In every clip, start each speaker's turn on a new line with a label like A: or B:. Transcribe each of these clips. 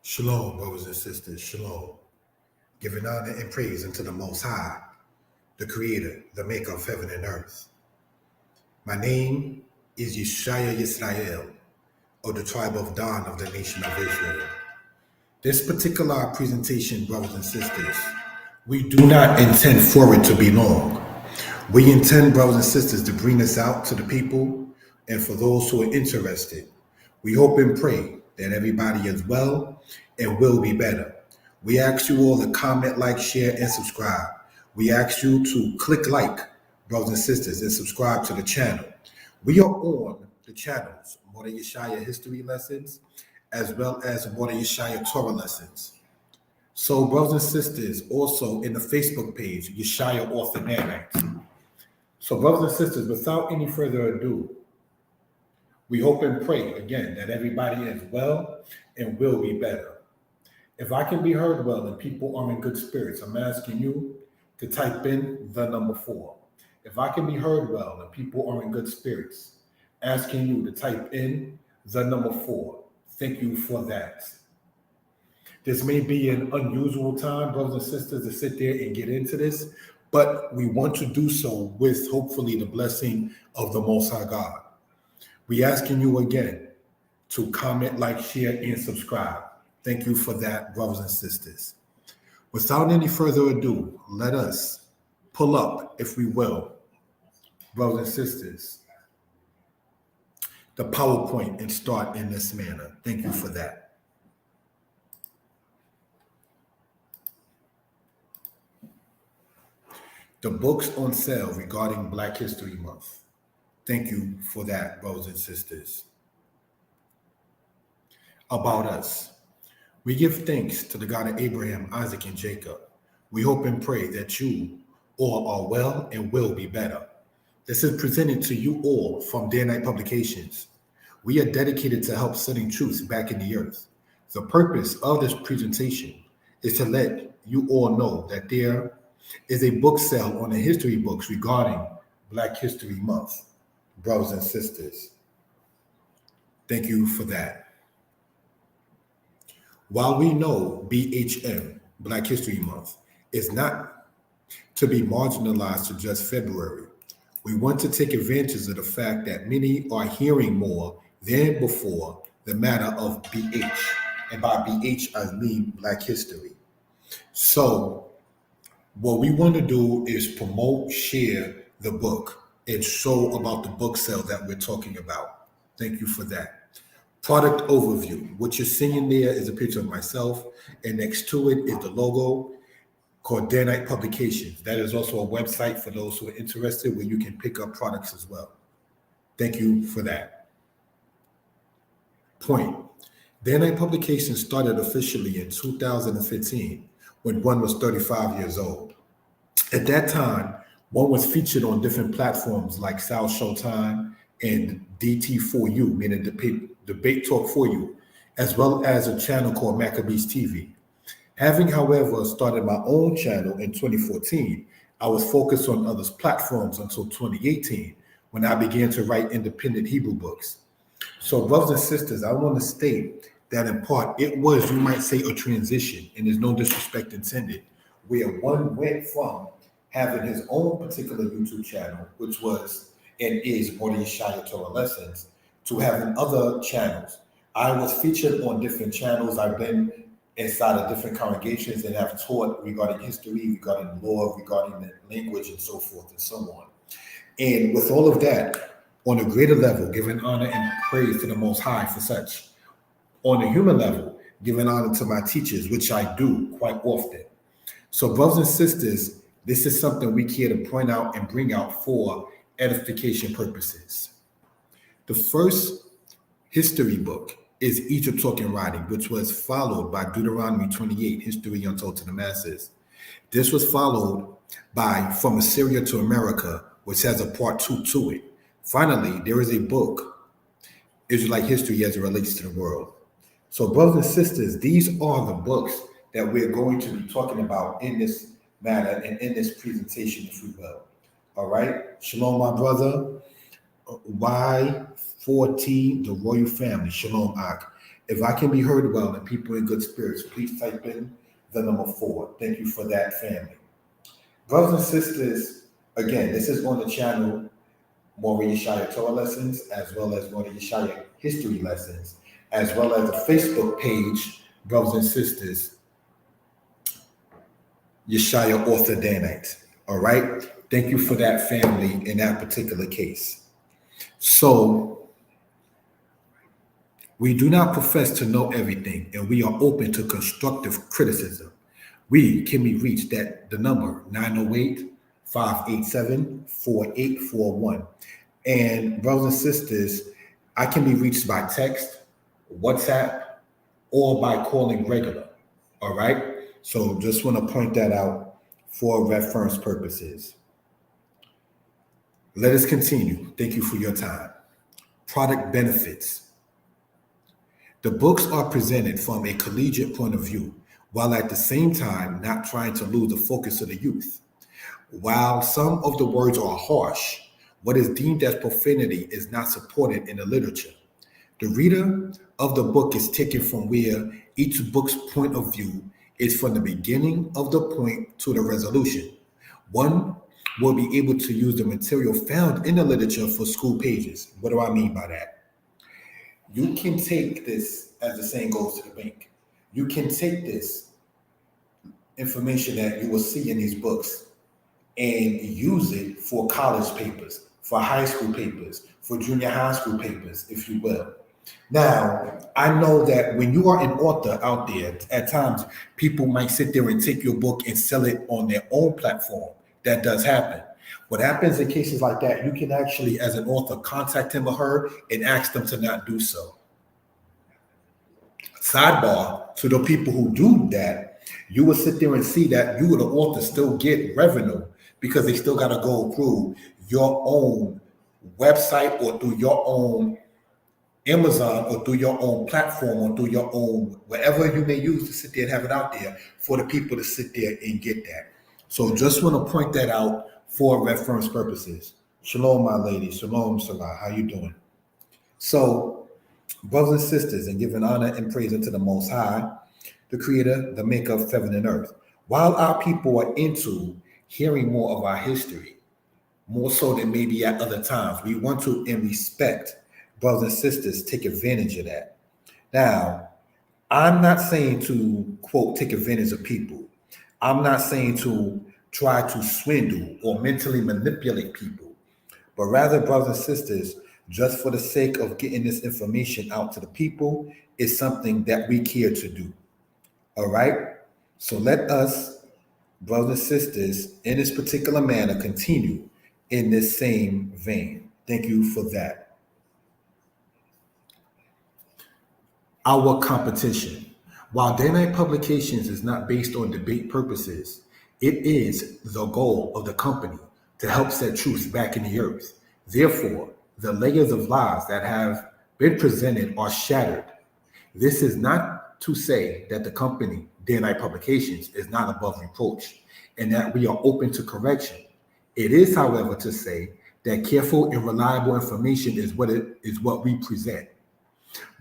A: Shalom, brothers and sisters, shalom. Giving honor and praise unto the Most High, the Creator, the Maker of heaven and earth. My name is Yeshaya Yisrael, of the tribe of Dan of the nation of Israel. This particular presentation, brothers and sisters, we do not intend for it to be long. We intend, brothers and sisters, to bring this out to the people and for those who are interested. We hope and pray that everybody is well and will be better. We ask you all to comment, like, share, and subscribe. We ask you to click like, brothers and sisters, and subscribe to the channel. We are on the channels, Mordeh Yeshaya History Lessons, as well as Mordeh Yeshaya Torah Lessons. So, brothers and sisters, also in the Facebook page, Yeshaya Author Nanite. So, brothers and sisters, without any further ado, we hope and pray, again, that everybody is well and will be better. If I can be heard well and people are in good spirits, I'm asking you to type in the number 4. If I can be heard well and people are in good spirits, asking you to type in the number 4. Thank you for that. This may be an unusual time, brothers and sisters, to sit there and get into this, but we want to do so with hopefully the blessing of the Most High God. We asking you again to comment, like, share, and subscribe. Thank you for that, brothers and sisters. Without any further ado, let us pull up, if we will, brothers and sisters, the PowerPoint and start in this manner. Thank you for that. The books on sale regarding Black History Month. Thank you for that, brothers and sisters. About us. We give thanks to the God of Abraham, Isaac, and Jacob. We hope and pray that you all are well and will be better. This is presented to you all from Danitepublications. We are dedicated to help setting truth back in the earth. The purpose of this presentation is to let you all know that there is a book sale on the history books regarding Black History Month. Brothers and sisters, thank you for that. While we know BHM, Black History Month, is not to be marginalized to just February, we want to take advantage of the fact that many are hearing more than before the matter of BH. And by BH, I mean Black History. So what we want to do is promote, share the book, and show about the book sale that we're talking about. Thank you for that. Product overview. What you're seeing there is a picture of myself, and next to it is the logo called Danitepublications. That is also a website for those who are interested where you can pick up products as well. Thank you for that. Point. Danitepublications started officially in 2015 when one was 35 years old. At that time, one was featured on different platforms like South Showtime and DT4U, meaning Debate Talk for You, as well as a channel called Maccabees TV. Having, however, started my own channel in 2014, I was focused on others' platforms until 2018, when I began to write independent Hebrew books. So, brothers and sisters, I want to state that in part, it was, you might say, a transition, and there's no disrespect intended, where one went from having his own particular YouTube channel, which was and is Mordeh Yeshaya Torah Lessons, to having other channels. I was featured on different channels. I've been inside of different congregations and have taught regarding history, regarding law, regarding the language, and so forth and so on. And with all of that, on a greater level, giving honor and praise to the Most High for such. On a human level, giving honor to my teachers, which I do quite often. So, brothers and sisters, this is something we care to point out and bring out for edification purposes. The first history book is Egypt Talking Writing, which was followed by Deuteronomy 28, History Untold to the Masses. This was followed by From Assyria to America, which has a part 2 to it. Finally, there is a book, Israelite History as it relates to the world. So, brothers and sisters, these are the books that we're going to be talking about in this matter and in this presentation, if we will. All right. Shalom, my brother. Y14, the royal family. Shalom, Ak. If I can be heard well and people in good spirits, please type in the number 4. Thank you for that, family. Brothers and sisters, again, this is on the channel Mori Yeshaya Torah Lessons, as well as Mori Yeshaya History Lessons, as well as the Facebook page, Brothers and Sisters, Yeshaya Author Danite. All right? Thank you for that, family, in that particular case. So, we do not profess to know everything, and we are open to constructive criticism. We can be reached at the number 908-587-4841. And brothers and sisters, I can be reached by text, WhatsApp, or by calling regular. All right? So just want to point that out for reference purposes. Let us continue. Thank you for your time. Product benefits. The books are presented from a collegiate point of view, while at the same time not trying to lose the focus of the youth. While some of the words are harsh, what is deemed as profanity is not supported in the literature. The reader of the book is taken from where each book's point of view is from the beginning of the point to the resolution. One will be able to use the material found in the literature for school pages. What do I mean by that? You can take this, as the saying goes, to the bank. You can take this information that you will see in these books and use it for college papers, for high school papers, for junior high school papers, if you will. Now, I know that when you are an author out there, at times people might sit there and take your book and sell it on their own platform. That does happen. What happens in cases like that, you can actually, as an author, contact him or her and ask them to not do so. Sidebar, to the people who do that, you will sit there and see that you, the author, still get revenue because they still got to go through your own website or through your own Amazon or through your own platform or through your own, wherever you may use to sit there and have it out there for the people to sit there and get that. So just want to point that out for reference purposes. Shalom, my lady. Shalom, Salah. How you doing? So, brothers and sisters, and giving honor and praise unto the Most High, the Creator, the Maker of heaven and earth. While our people are into hearing more of our history, more so than maybe at other times, we want to, and respect, brothers and sisters, take advantage of that. Now, I'm not saying to, quote, take advantage of people. I'm not saying to try to swindle or mentally manipulate people, but rather, brothers and sisters, just for the sake of getting this information out to the people, is something that we care to do. All right? So let us, brothers and sisters, in this particular manner, continue in this same vein. Thank you for that. Our competition. While Danitepublications is not based on debate purposes, it is the goal of the company to help set truth back in the earth. Therefore, the layers of lies that have been presented are shattered. This is not to say that the company, Danitepublications, is not above reproach and that we are open to correction. It is, however, to say that careful and reliable information is what we present.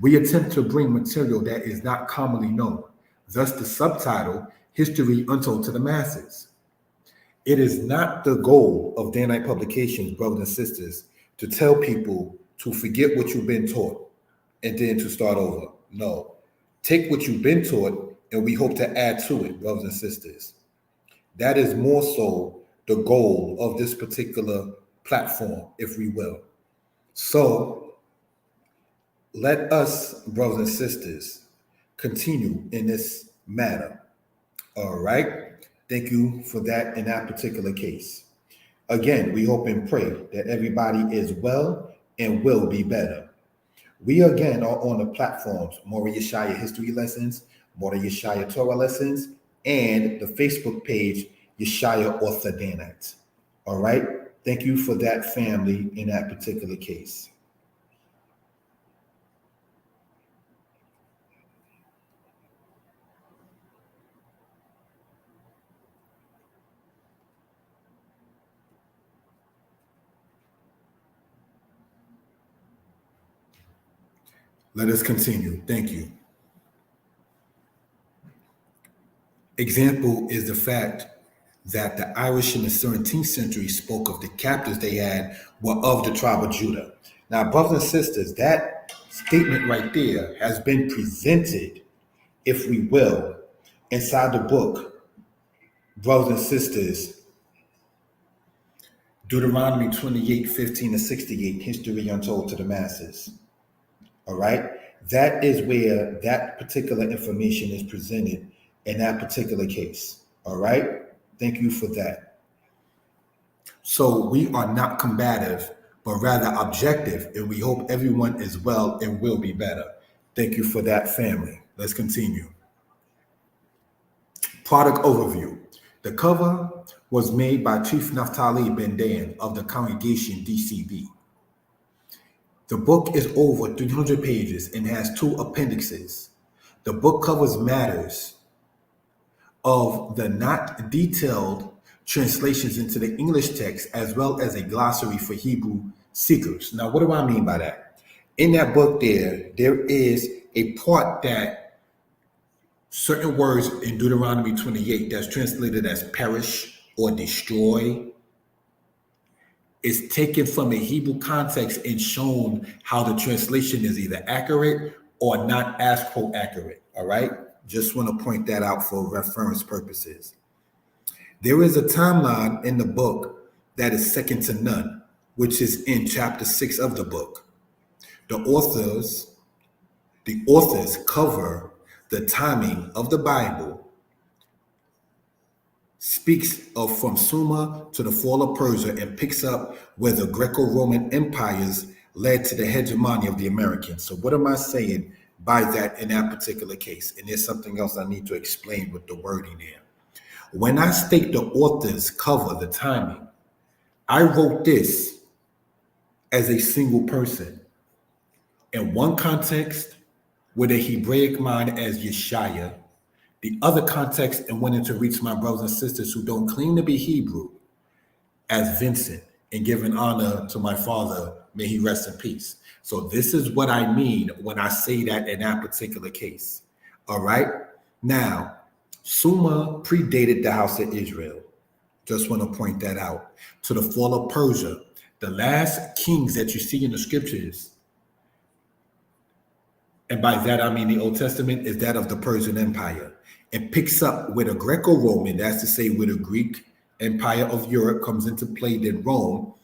A: We attempt to bring material that is not commonly known, thus the subtitle, History Untold to the Masses. It is not the goal of Danitepublications, brothers and sisters, to tell people to forget what you've been taught and then to start over. No. Take what you've been taught and we hope to add to it, brothers and sisters. That is more so the goal of this particular platform, if we will. So let us, brothers and sisters, continue in this matter. All right. Thank you for that in that particular case. Again, we hope and pray that everybody is well and will be better. We again are on the platforms Mori Yeshaya History Lessons, Mori Yeshaya Torah Lessons, and the Facebook page Yeshaya Author Danite. All right. Thank you for that, family, in that particular case. Let us continue. Thank you. Example is the fact that the Irish in the 17th century spoke of the captives they had were of the tribe of Judah. Now, brothers and sisters, that statement right there has been presented, if we will, inside the book, brothers and sisters, Deuteronomy 28, 15 to 68, History Untold to the Masses. All right? That is where that particular information is presented in that particular case. All right? Thank you for that. So we are not combative, but rather objective, and we hope everyone is well and will be better. Thank you for that, family. Let's continue. Product overview. The cover was made by Chief Naphtali Ben Dan of the congregation DCB. The book is over 300 pages and has 2 appendixes. The book covers matters of the not detailed translations into the English text, as well as a glossary for Hebrew seekers. Now, what do I mean by that? In that book there is a part that certain words in Deuteronomy 28 that's translated as perish or destroy is taken from a Hebrew context and shown how the translation is either accurate or not as quote accurate. All right. Just want to point that out for reference purposes. There is a timeline in the book that is second to none, which is in chapter 6 of the book. The authors cover the timing of the Bible, speaks of from Sumer to the fall of Persia, and picks up where the Greco-Roman empires led to the hegemony of the Americans. So what am I saying by that in that particular case? And there's something else I need to explain with the wording there. When I state the authors cover the timing, I wrote this as a single person. In one context, with a Hebraic mind as Yeshaya, the other context, and wanted to reach my brothers and sisters who don't claim to be Hebrew, as Vincent, and giving honor to my father, may he rest in peace. So this is what I mean when I say that in that particular case. All right. Now, Sumer predated the house of Israel. Just want to point that out. To the fall of Persia, the last kings that you see in the scriptures, and by that I mean the Old Testament, is that of the Persian Empire. It picks up with a Greco-Roman, that's to say with a Greek Empire of Europe comes into play, then Rome.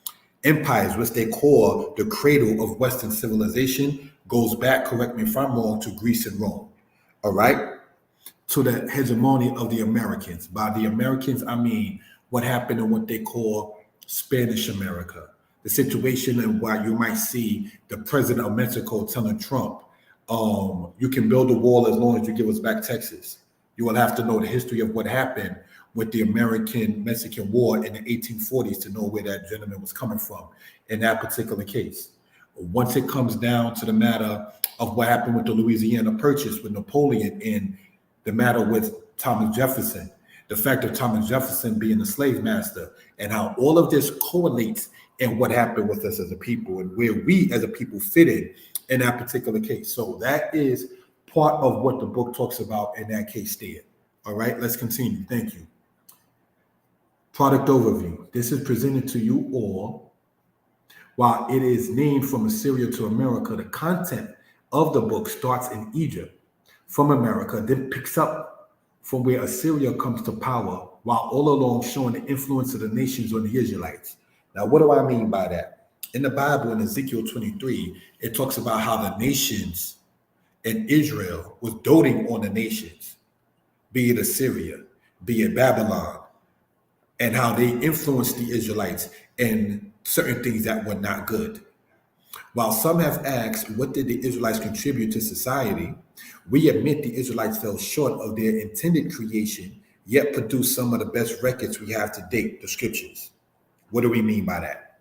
A: Empires, which they call the cradle of Western civilization, goes back, correct me if I'm wrong, to Greece and Rome. All right? To the hegemony of the Americans. By the Americans, I mean what happened in what they call Spanish America. The situation and why you might see the president of Mexico telling Trump, you can build a wall as long as you give us back Texas. You will have to know the history of what happened with the American-Mexican War in the 1840s to know where that gentleman was coming from in that particular case. Once it comes down to the matter of what happened with the Louisiana Purchase with Napoleon and the matter with Thomas Jefferson, the fact of Thomas Jefferson being the slave master, and how all of this correlates in what happened with us as a people and where we as a people fit in that particular case. So that is part of what the book talks about in that case there. All right, let's continue. Thank you. Product overview. This is presented to you all. While it is named from Assyria to America, the content of the book starts in Egypt from America, then picks up from where Assyria comes to power, while all along showing the influence of the nations on the Israelites. Now, what do I mean by that? In the Bible, in Ezekiel 23, it talks about how the nations in Israel was doting on the nations, be it Assyria, be it Babylon, and how they influenced the Israelites in certain things that were not good. While some have asked, what did the Israelites contribute to society? We admit the Israelites fell short of their intended creation, yet produced some of the best records we have to date, the scriptures. What do we mean by that?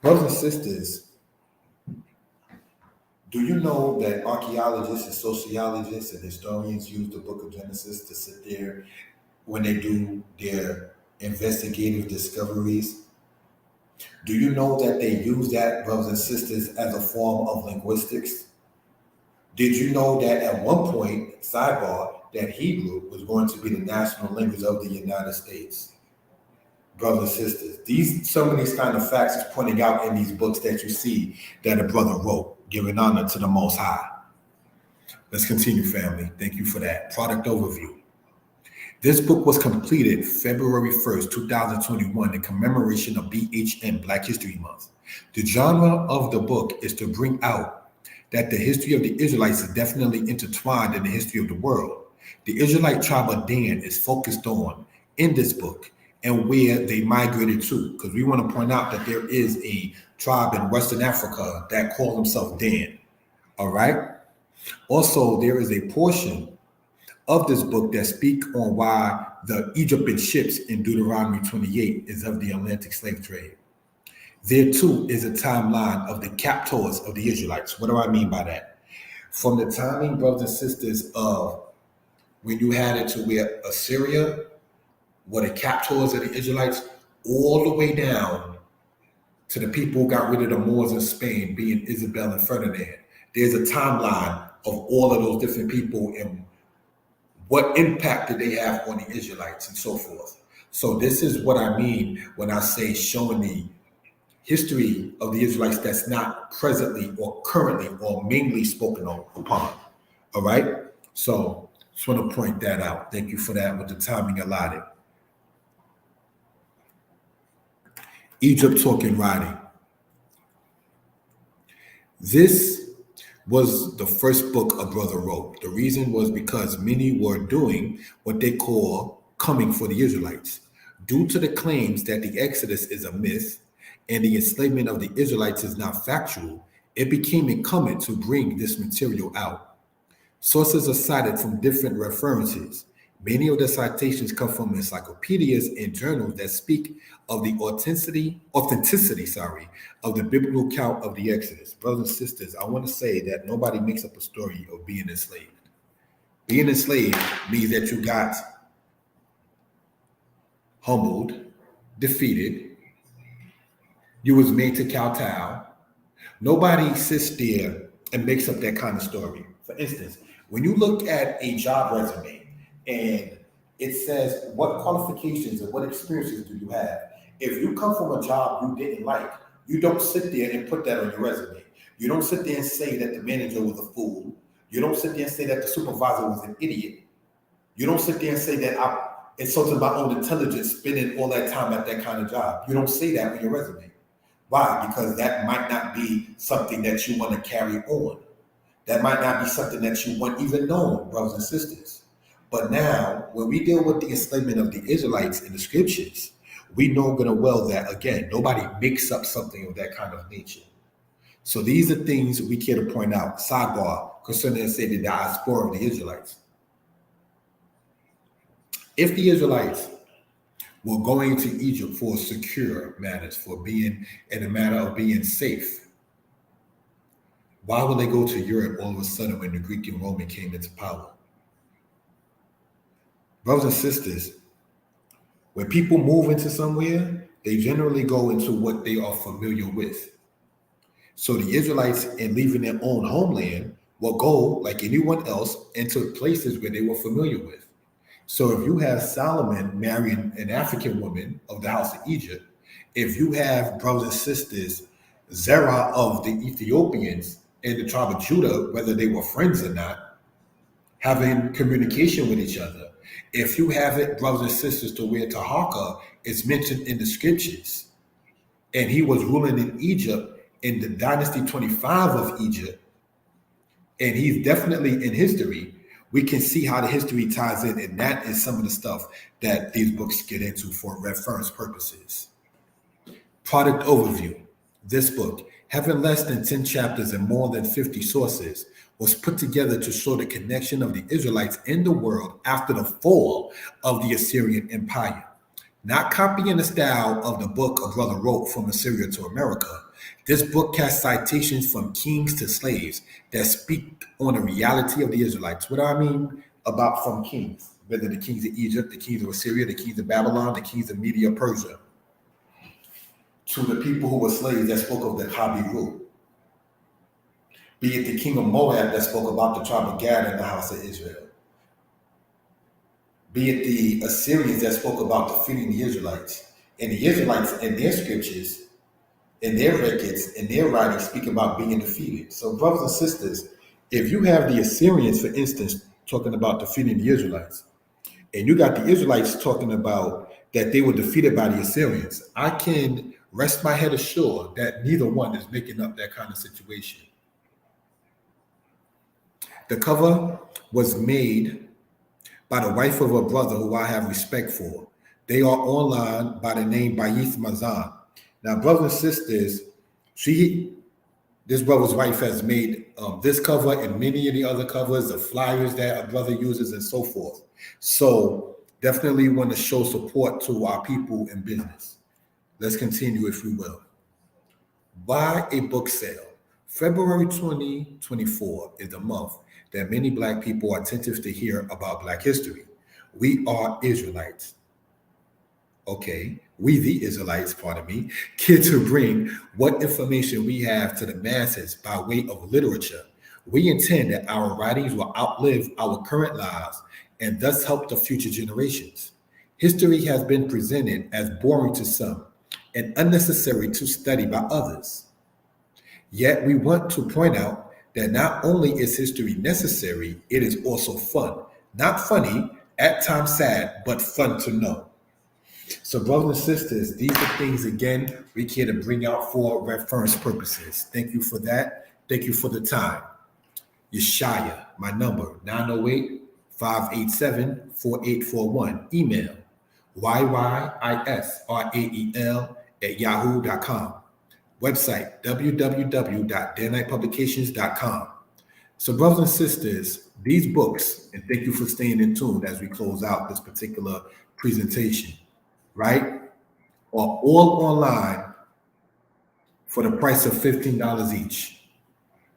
A: Brothers and sisters, do you know that archaeologists and sociologists and historians use the book of Genesis to sit there when they do their investigative discoveries? Do you know that they use that, brothers and sisters, as a form of linguistics? Did you know that at one point, sidebar, that Hebrew was going to be the national language of the United States. Brothers and sisters, some of these kind of facts is pointing out in these books that you see that a brother wrote, giving honor to the Most High. Let's continue, family. Thank you for that. Product overview. This book was completed February 1st, 2021 in commemoration of BHM, Black History Month. The genre of the book is to bring out that the history of the Israelites is definitely intertwined in the history of the world. The Israelite tribe of Dan is focused on in this book and where they migrated to, because we want to point out that there is a tribe in Western Africa that calls themselves Dan. All right. Also, there is a portion of this book that speak on why the Egyptian ships in Deuteronomy 28 is of the Atlantic slave trade. There too is a timeline of the captors of the Israelites. What do I mean by that? From the timing, brothers and sisters, of when you had it to where Assyria were the captors of the Israelites, all the way down to the people who got rid of the Moors in Spain, being Isabel and Ferdinand. There's a timeline of all of those different people and what impact did they have on the Israelites and so forth. So this is what I mean when I say showing the history of the Israelites that's not presently or currently or mainly spoken upon. All right? So just want to point that out. Thank you for that with the timing allotted. Egypt talking writing. This was the first book a brother wrote. The reason was because many were doing what they call coming for the Israelites. Due to the claims that the Exodus is a myth and the enslavement of the Israelites is not factual, it became incumbent to bring this material out. Sources are cited from different references. Many of the citations come from encyclopedias and journals that speak of the authenticity of the biblical account of the Exodus. Brothers and sisters, I want to say that nobody makes up a story of being enslaved. Being enslaved means that you got humbled, defeated, you was made to kowtow. Nobody sits there and makes up that kind of story. For instance, when you look at a job resume, and it says what qualifications and what experiences do you have. If you come from a job you didn't like, you don't sit there and put that on your resume. You don't sit there and say that the manager was a fool. You don't sit there and say that the supervisor was an idiot. You don't sit there and say that I insulted my own intelligence spending all that time at that kind of job. You don't say that on your resume. Why? Because that might not be something that you want to carry on. That might not be something that you want even known, brothers and sisters. But now, when we deal with the enslavement of the Israelites in the scriptures, we know good and well that, again, nobody makes up something of that kind of nature. So these are things we care to point out. Sidebar, concerning, say, the diaspora of the Israelites. If the Israelites were going to Egypt for secure matters, for being in a matter of being safe, why would they go to Europe all of a sudden when the Greek and Roman came into power? Brothers and sisters, when people move into somewhere, they generally go into what they are familiar with. So the Israelites, in leaving their own homeland, will go, like anyone else, into places where they were familiar with. So if you have Solomon marrying an African woman of the house of Egypt, if you have, brothers and sisters, Zerah of the Ethiopians and the tribe of Judah, whether they were friends or not, having communication with each other, if you have it, brothers and sisters, to where Taharka is mentioned in the scriptures, and he was ruling in Egypt in the dynasty 25 of Egypt, and he's definitely in history, we can see how the history ties in, and that is some of the stuff that these books get into for reference purposes. Product overview. This book, having less than 10 chapters and more than 50 sources, was put together to show the connection of the Israelites in the world after the fall of the Assyrian Empire. Not copying the style of the book a brother wrote From Assyria to America, this book has citations from kings to slaves that speak on the reality of the Israelites. What do I mean about from kings? Whether the kings of Egypt, the kings of Assyria, the kings of Babylon, the kings of Media, Persia, to the people who were slaves that spoke of the Habiru. Be it the king of Moab that spoke about the tribe of Gad in the house of Israel. be it the Assyrians that spoke about defeating the Israelites. And the Israelites in their scriptures, in their records, in their writings, speak about being defeated. So, brothers and sisters, if you have the Assyrians, for instance, talking about defeating the Israelites, and you got the Israelites talking about that they were defeated by the Assyrians, I can rest my head assured that neither one is making up that kind of situation. The cover was made by the wife of a brother who I have respect for. They are online by the name Bayith Mazan. Now, brothers and sisters, this brother's wife has made this cover and many of the other covers, the flyers that a brother uses and so forth. So definitely want to show support to our people in business. Let's continue, if we will. Buy a book sale. February 2024 is the month that many Black people are attentive to hear about Black history. We are Israelites. Okay, we the Israelites, pardon me, care to bring what information we have to the masses by way of literature. We intend that our writings will outlive our current lives and thus help the future generations. History has been presented as boring to some and unnecessary to study by others. Yet we want to point out that not only is history necessary, it is also fun. Not funny, at times sad, but fun to know. So, brothers and sisters, these are things, again, we care to bring out for reference purposes. Thank you for that. Thank you for the time. Yeshaya, my number, 908-587-4841. Email, yyisrael@yahoo.com. Website, www.danitepublications.com. So, brothers and sisters, these books, and thank you for staying in tune as we close out this particular presentation, right, are all online for the price of $15 each.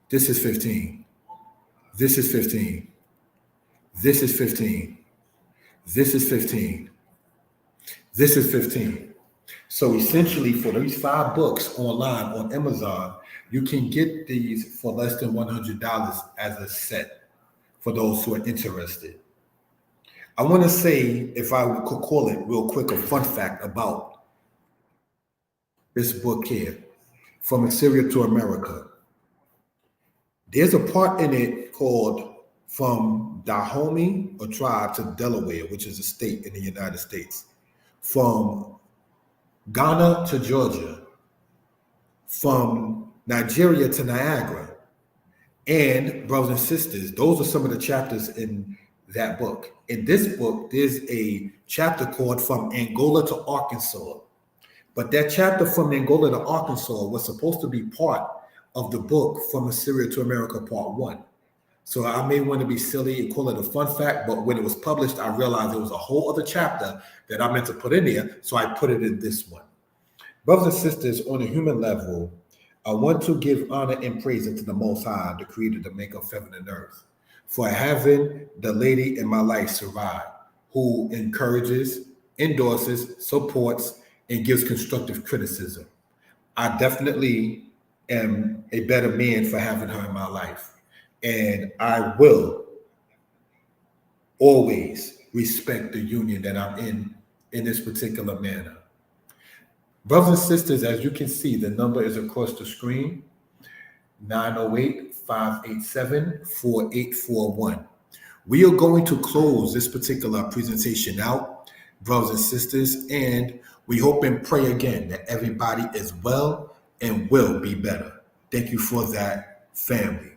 A: This is 15. This is 15. This is 15. This is 15. This is 15. So essentially, for these 5 books online on Amazon, you can get these for less than $100 as a set for those who are interested. I want to say, if I could call it real quick, a fun fact about this book here, From Assyria to America. There's a part in it called From Dahomey, a tribe, to Delaware, which is a state in the United States. From Ghana to Georgia. From Nigeria to Niagara. And brothers and sisters, those are some of the chapters in that book. In this book, there's a chapter called From Angola to Arkansas. But that chapter from Angola to Arkansas was supposed to be part of the book From Assyria to America, Part 1. So I may want to be silly and call it a fun fact, but when it was published, I realized there was a whole other chapter that I meant to put in there, so I put it in this one. Brothers and sisters, on a human level, I want to give honor and praise unto the Most High, the Creator, the Maker of heaven and earth, for having the lady in my life, Sarai, who encourages, endorses, supports, and gives constructive criticism. I definitely am a better man for having her in my life. And I will always respect the union that I'm in this particular manner. Brothers and sisters, as you can see, the number is across the screen, 908-587-4841. We are going to close this particular presentation out, brothers and sisters, and we hope and pray again that everybody is well and will be better. Thank you for that, family.